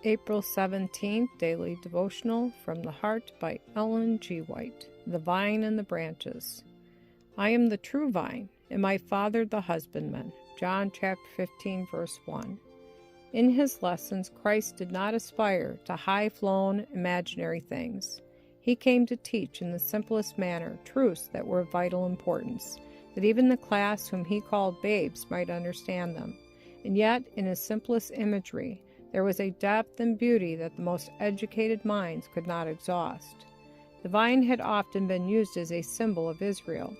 April 17th, Daily Devotional from the Heart by Ellen G. White. The Vine and the Branches. I am the true vine, and my Father the husbandman. John chapter 15, verse 1. In his lessons, Christ did not aspire to high-flown, imaginary things. He came to teach in the simplest manner truths that were of vital importance, that even the class whom he called babes might understand them. And yet, in his simplest imagery, there was a depth and beauty that the most educated minds could not exhaust. The vine had often been used as a symbol of Israel,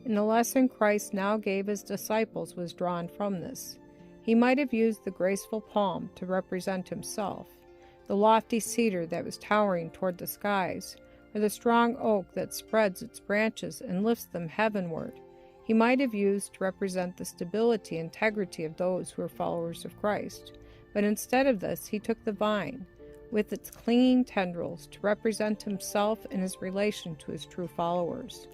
and the lesson Christ now gave his disciples was drawn from this. He might have used the graceful palm to represent himself, the lofty cedar that was towering toward the skies, or the strong oak that spreads its branches and lifts them heavenward. He might have used to represent the stability and integrity of those who are followers of Christ. But instead of this, he took the vine, with its clinging tendrils, to represent himself and his relation to his true followers.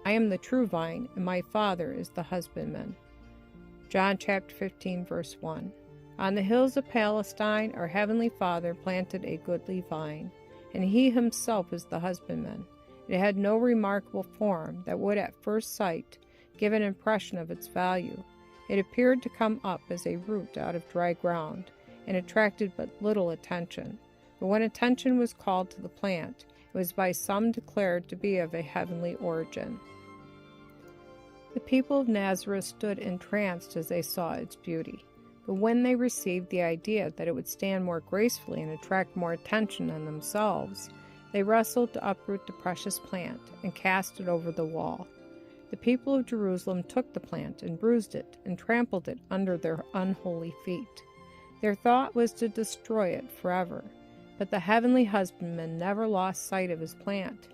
I am the true vine, and my Father is the husbandman. John chapter 15, verse 1. On the hills of Palestine, our heavenly Father planted a goodly vine, and he himself is the husbandman. It had no remarkable form that would at first sight give an impression of its value. It appeared to come up as a root out of dry ground, and attracted but little attention. But when attention was called to the plant, it was by some declared to be of a heavenly origin. The people of Nazareth stood entranced as they saw its beauty. But when they received the idea that it would stand more gracefully and attract more attention than themselves, they wrestled to uproot the precious plant and cast it over the wall. The people of Jerusalem took the plant and bruised it and trampled it under their unholy feet. Their thought was to destroy it forever, but the heavenly husbandman never lost sight of his plant.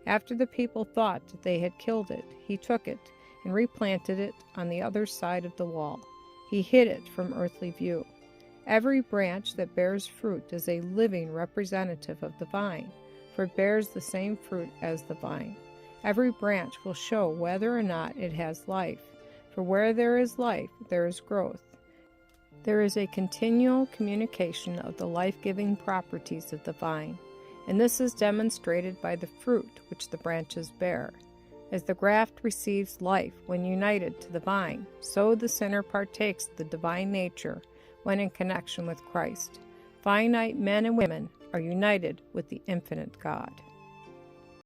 After the people thought that they had killed it, he took it and replanted it on the other side of the wall. He hid it from earthly view. Every branch that bears fruit is a living representative of the vine, for it bears the same fruit as the vine. Every branch will show whether or not it has life, for where there is life, there is growth. There is a continual communication of the life-giving properties of the vine, and this is demonstrated by the fruit which the branches bear. As the graft receives life when united to the vine, so the sinner partakes the divine nature when in connection with Christ. Finite men and women are united with the infinite God.